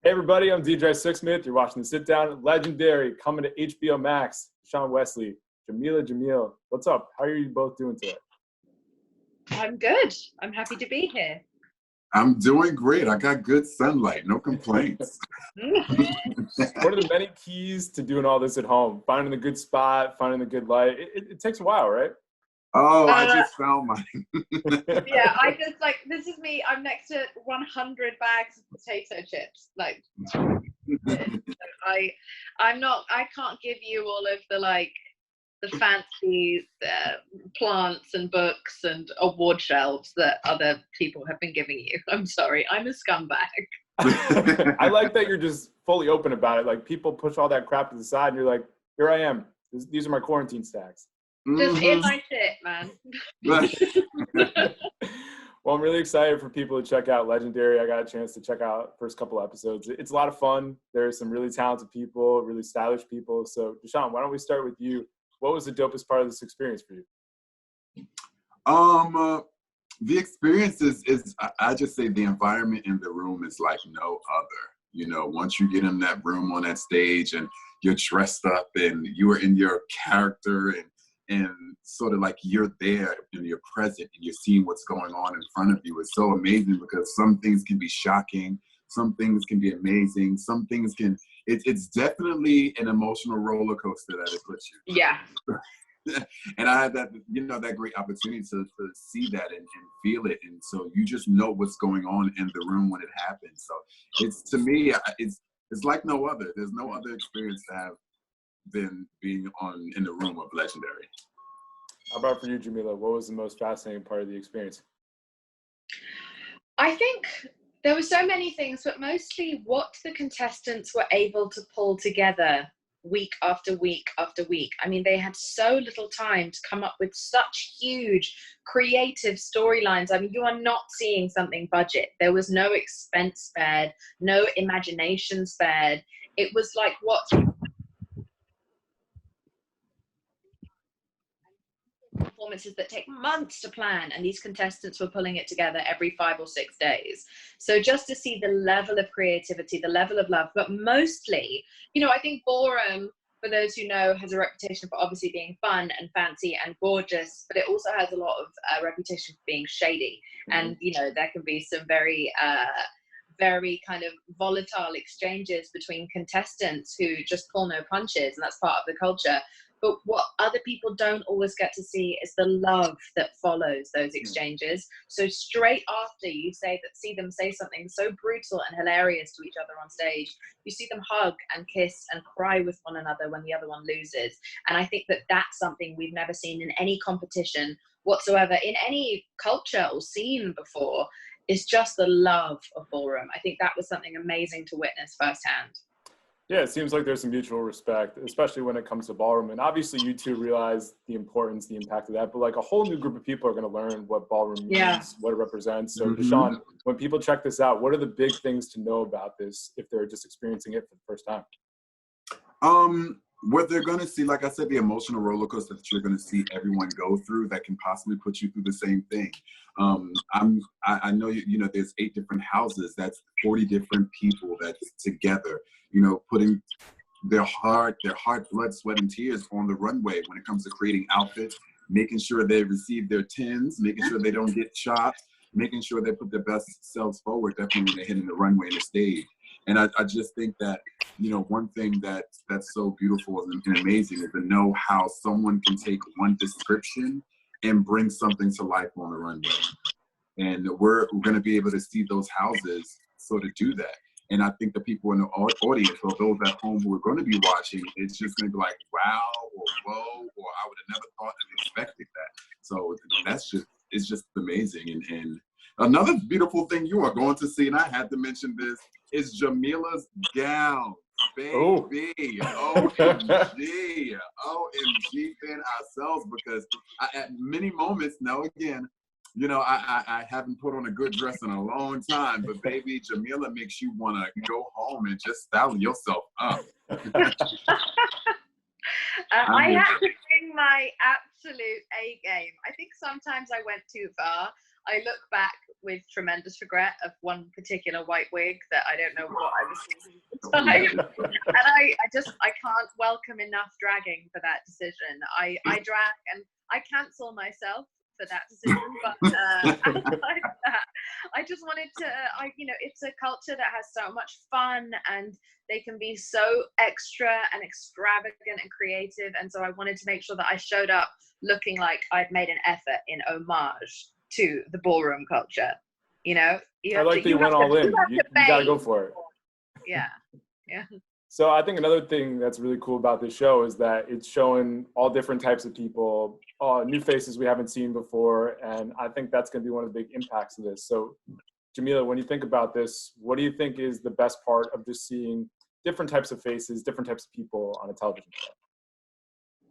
Hey everybody, I'm DJ Sixsmith. You're watching The Sit Down. Legendary, coming to HBO Max. Dashaun Wesley, Jameela Jamil. What's up? How are you both doing today? I'm good. I'm happy to be here. I'm doing great. I got good sunlight, no complaints. What are the many keys to doing all this at home? Finding the good spot, finding the good light. It takes a while, right? Oh, I just found mine. Yeah, this is me. I'm next to 100 bags of potato chips. I can't give you all of the fancy plants and books and award shelves that other people have been giving you. I'm sorry, I'm a scumbag. I like that you're just fully open about it. Like, people push all that crap to the side and you're like, here I am. These are my quarantine stacks. Just in my shit, man. Well, I'm really excited for people to check out Legendary. I got a chance to check out first couple episodes. It's a lot of fun. There's some really talented people, really stylish people. So, Dashaun, why don't we start with you? What was the dopest part of this experience for you? The experience is I just say the environment in the room is like no other. You know, once you get in that room on that stage and you're dressed up and you are in your character and sort of like you're there and you're present and you're seeing what's going on in front of you. It's so amazing because some things can be shocking, some things can be amazing, some things can, it's definitely an emotional roller coaster that it puts you. Yeah. And I had that, that great opportunity to see that and feel it. And so you just know what's going on in the room when it happens. So it's, to me, it's like no other. There's no other experience to have than being in the room of Legendary. How about for you, Jameela? What was the most fascinating part of the experience? I think there were so many things, but mostly what the contestants were able to pull together week after week after week. I mean, they had so little time to come up with such huge creative storylines. I mean, you are not seeing something budget. There was no expense spared, no imagination spared. It was like what performances that take months to plan, and these contestants were pulling it together every 5 or 6 days. So just to see the level of creativity, the level of love, but mostly, I think ballroom, for those who know, has a reputation for obviously being fun and fancy and gorgeous, but it also has a lot of reputation for being shady. And there can be some very kind of volatile exchanges between contestants who just pull no punches, and that's part of the culture. But what other people don't always get to see is the love that follows those exchanges. So straight after you see them say something so brutal and hilarious to each other on stage, you see them hug and kiss and cry with one another when the other one loses. And I think that that's something we've never seen in any competition whatsoever, in any culture or scene before. Is just the love of ballroom. I think that was something amazing to witness firsthand. Yeah, it seems like there's some mutual respect, especially when it comes to ballroom. And obviously you two realize the importance, the impact of that, but like a whole new group of people are going to learn what ballroom means, what it represents. So Dashaun, when people check this out, what are the big things to know about this if they're just experiencing it for the first time? What they're going to see, like I said, the emotional roller coaster that you're going to see everyone go through that can possibly put you through the same thing. I know, there's 8 different houses. That's 40 different people that's together, putting their heart, blood, sweat, and tears on the runway when it comes to creating outfits, making sure they receive their tins, making sure they don't get chopped, making sure they put their best selves forward, definitely when they're hitting the runway and the stage. And I just think that, one thing that's so beautiful and amazing is to know how someone can take one description and bring something to life on the runway. And we're going to be able to see those houses sort of do that. And I think the people in the audience, or those at home who are going to be watching, it's just going to be like, wow, or whoa, or I would have never thought and expected that. So it's just amazing. And another beautiful thing you are going to see, and I had to mention this, is Jameela's gown. Baby, OMG, fan ourselves, because at many moments, now again, I haven't put on a good dress in a long time, but baby, Jameela makes you want to go home and just style yourself up. I had to bring my absolute A game. I think sometimes I went too far. I look back with tremendous regret of one particular white wig that I don't know what I was thinking at the time. And I can't welcome enough dragging for that decision. I drag and I cancel myself for that decision, but outside of that, I just wanted to, it's a culture that has so much fun and they can be so extra and extravagant and creative. And so I wanted to make sure that I showed up looking like I'd made an effort in homage to the ballroom culture. I like that you went all in. You got to go for it. Yeah. Yeah. So I think another thing that's really cool about this show is that it's showing all different types of people, new faces we haven't seen before. And I think that's going to be one of the big impacts of this. So Jameela, when you think about this, what do you think is the best part of just seeing different types of faces, different types of people on a television show?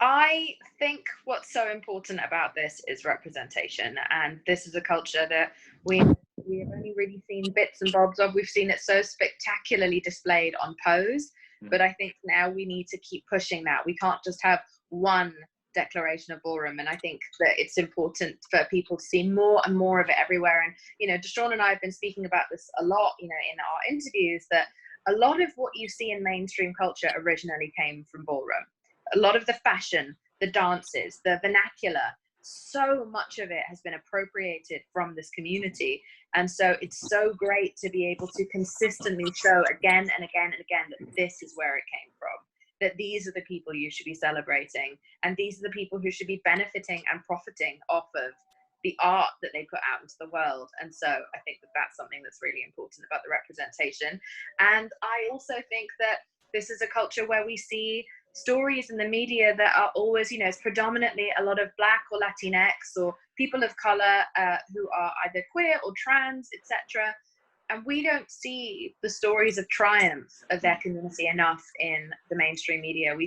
I think what's so important about this is representation. And this is a culture that we have only really seen bits and bobs of. We've seen it so spectacularly displayed on Pose. But I think now we need to keep pushing that. We can't just have one declaration of ballroom. And I think that it's important for people to see more and more of it everywhere. And, Dashaun and I have been speaking about this a lot, in our interviews, that a lot of what you see in mainstream culture originally came from ballroom. A lot of the fashion, the dances, the vernacular, so much of it has been appropriated from this community. And so it's so great to be able to consistently show again and again and again that this is where it came from, that these are the people you should be celebrating, and these are the people who should be benefiting and profiting off of the art that they put out into the world. And so I think that that's something that's really important about the representation. And I also think that this is a culture where we see stories in the media that are always, it's predominantly a lot of Black or Latinx or people of color who are either queer or trans, etc. And we don't see the stories of triumph of their community enough in the mainstream media. We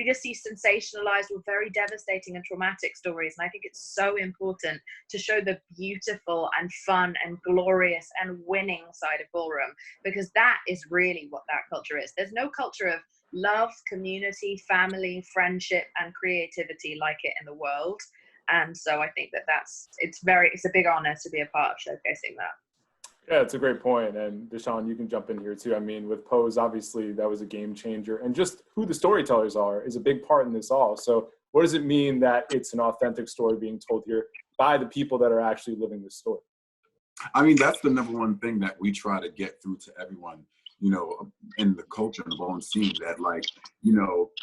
just see sensationalized or very devastating and traumatic stories. And I think it's so important to show the beautiful and fun and glorious and winning side of ballroom, because that is really what that culture is. There's no culture of love, community, family, friendship, and creativity like it in the world. And so I think that it's a big honor to be a part of showcasing that. Yeah, it's a great point. And Dashaun, you can jump in here too. I mean, with Pose, obviously that was a game changer, and just who the storytellers are is a big part in this all. So what does it mean that it's an authentic story being told here by the people that are actually living this story? I mean, that's the number one thing that we try to get through to everyone, in the culture and the ballroom scene, that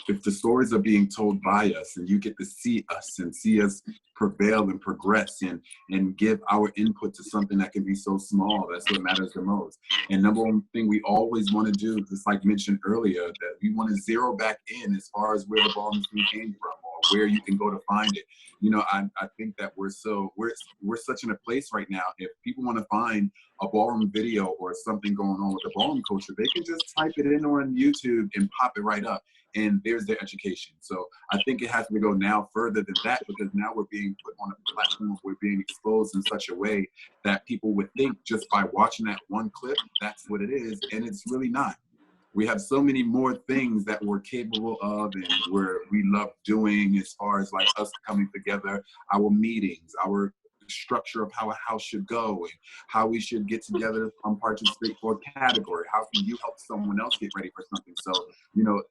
if the stories are being told by us and you get to see us and see us prevail and progress and give our input to something that can be so small, that's what matters the most. And number one thing we always want to do, just like mentioned earlier, that we want to zero back in as far as where the ballroom scene came from or where you can go to find it. I think that we're such in a place right now, if people want to find a ballroom video or something going on with the ballroom culture, they can just type it in on YouTube and pop it right up, and there's their education. So I think it has to go now further than that, because now we're being put on a platform, we're being exposed in such a way that people would think just by watching that one clip, that's what it is, and it's really not. We have so many more things that we're capable of and we love doing, as far as like us coming together, our meetings, our structure of how a house should go, and how we should get together and participate for a category. How can you help someone else get ready for something? So,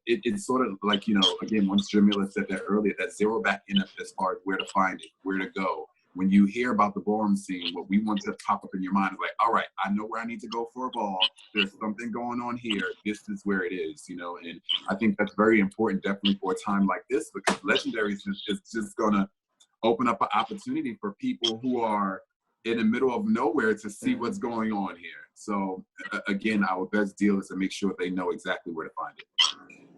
it's sort of like, again, once Jameela said that earlier, that zero back in as far as where to find it, where to go. When you hear about the ballroom scene, what we want to pop up in your mind is like, all right, I know where I need to go for a ball. There's something going on here. This is where it is, and I think that's very important, definitely for a time like this, because Legendary is just going to open up an opportunity for people who are in the middle of nowhere to see what's going on here. So again, our best deal is to make sure they know exactly where to find it.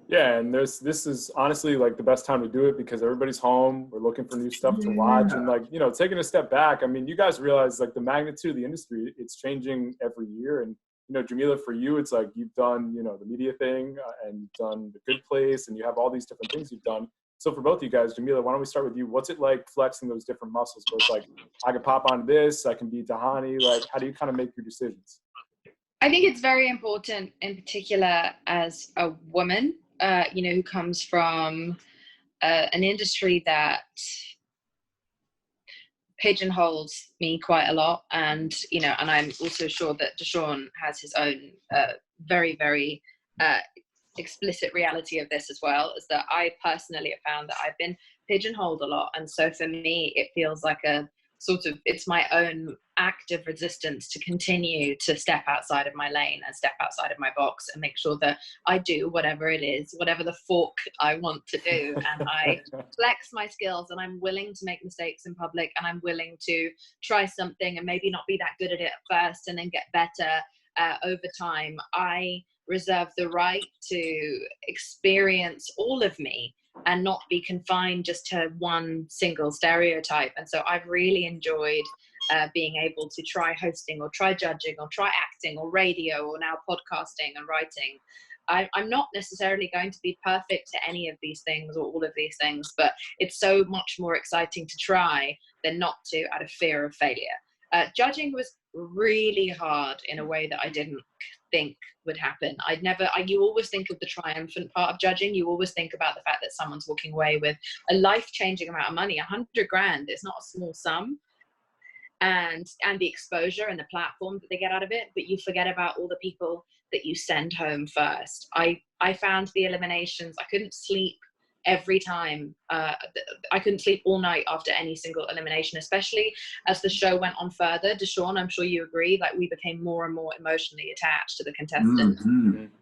Yeah, and this is honestly like the best time to do it, because everybody's home. We're looking for new stuff to watch, and taking a step back. I mean, you guys realize like the magnitude of the industry, it's changing every year. And Jameela, for you, it's like you've done the media thing and done The Good Place, and you have all these different things you've done. So for both of you guys, Jameela, why don't we start with you? What's it like flexing those different muscles? Where it's like, I can pop onto this, I can be Tahani. Like, how do you kind of make your decisions? I think it's very important, in particular as a woman, who comes from an industry that pigeonholes me quite a lot, and and I'm also sure that Dashaun has his own very, very explicit reality of this as well, is that I personally have found that I've been pigeonholed a lot, and so for me it feels like a sort of, it's my own act of resistance to continue to step outside of my lane and step outside of my box and make sure that I do whatever it is, whatever the fork I want to do, and I flex my skills, and I'm willing to make mistakes in public, and I'm willing to try something and maybe not be that good at it at first and then get better over time. I reserve the right to experience all of me and not be confined just to one single stereotype. And so I've really enjoyed being able to try hosting or try judging or try acting or radio or now podcasting and writing. I'm not necessarily going to be perfect to any of these things or all of these things, but it's so much more exciting to try than not to, out of fear of failure. Judging was really hard in a way that I didn't think would happen. You always think of the triumphant part of judging. You always think about the fact that someone's walking away with a life-changing amount of money. 100 grand is not a small sum, and the exposure and the platform that they get out of it, but you forget about all the people that you send home first. I found the eliminations, I couldn't sleep every time. I couldn't sleep all night after any single elimination, especially as the show went on further. Dashaun, I'm sure you agree, like we became more and more emotionally attached to the contestants.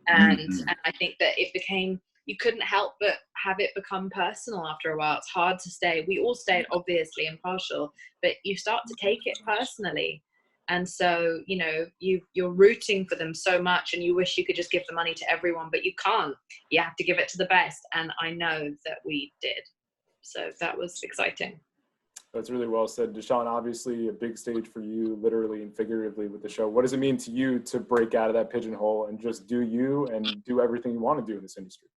And I think that it became, you couldn't help but have it become personal after a while. It's hard to stay. We all stayed obviously impartial, but you start to take it personally. And so, you're rooting for them so much, and you wish you could just give the money to everyone, but you can't. You have to give it to the best. And I know that we did. So that was exciting. That's really well said. Dashaun, obviously a big stage for you, literally and figuratively, with the show. What does it mean to you to break out of that pigeonhole and just do you and do everything you want to do in this industry?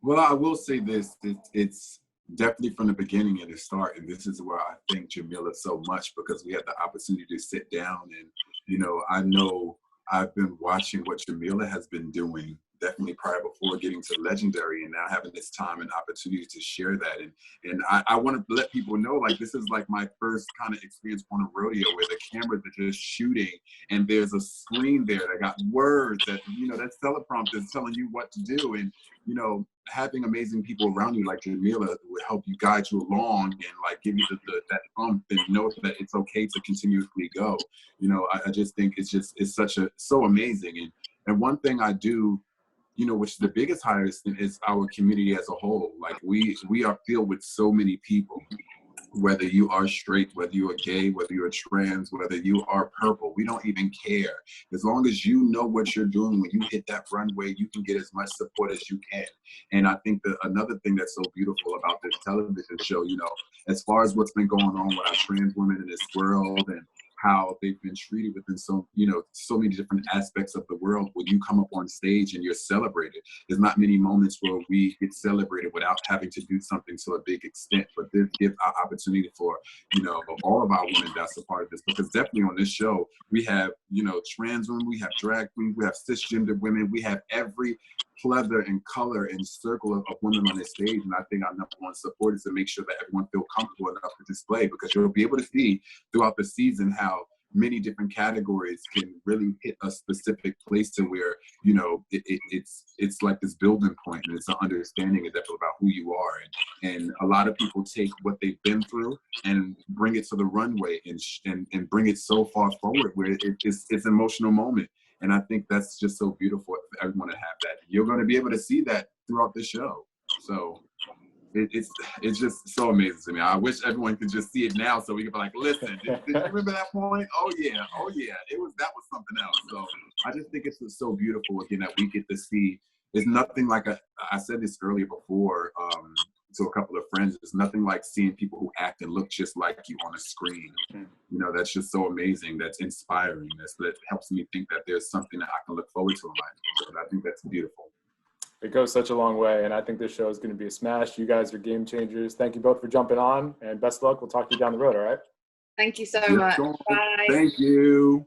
Well, I will say this, it's definitely from the beginning and the start, and this is where I thank Jameela so much, because we had the opportunity to sit down and, I know I've been watching what Jameela has been doing definitely prior before getting to Legendary, and now having this time and opportunity to share that. And I want to let people know, like, this is like my first kind of experience on a rodeo where the cameras are just shooting and there's a screen there that got words that, that teleprompter is telling you what to do. And, having amazing people around you like Jameela will help you, guide you along, and like give you that bump and know that it's okay to continuously go. I just think it's so amazing. And one thing I do, which is the biggest highest thing, is our community as a whole. Like we are filled with so many people, whether you are straight, whether you are gay, whether you are trans, whether you are purple, we don't even care. As long as you know what you're doing, when you hit that runway, you can get as much support as you can. And I think that another thing that's so beautiful about this television show, as far as what's been going on with our trans women in this world and how they've been treated within so many different aspects of the world, when you come up on stage and you're celebrated, there's not many moments where we get celebrated without having to do something to a big extent. But this gives our opportunity for, all of our women that's a part of this, because definitely on this show, we have, trans women, we have drag queens, we have cisgender women, we have every pleather and color and circle of women on this stage. And I think our number one support is to make sure that everyone feels comfortable enough to display, because you'll be able to see throughout the season how many different categories can really hit a specific place to where, it's like this building point, and it's an understanding about who you are. And a lot of people take what they've been through and bring it to the runway and bring it so far forward where it's an emotional moment. And I think that's just so beautiful for everyone to have that. You're going to be able to see that throughout the show. So it's just so amazing to me. I wish everyone could just see it now so we could be like, listen, did you remember that point? Oh yeah. That was something else. So I just think it's so beautiful again that we get to see. It's nothing like I said this earlier before to a couple of friends. It's nothing like seeing people who act and look just like you on a screen. That's just so amazing. That's inspiring. That helps me think that there's something that I can look forward to in life. And I think that's beautiful. It goes such a long way, and I think this show is going to be a smash. You guys are game changers. Thank you both for jumping on, and best of luck. We'll talk to you down the road, all right? Thank you so much. Bye. Thank you.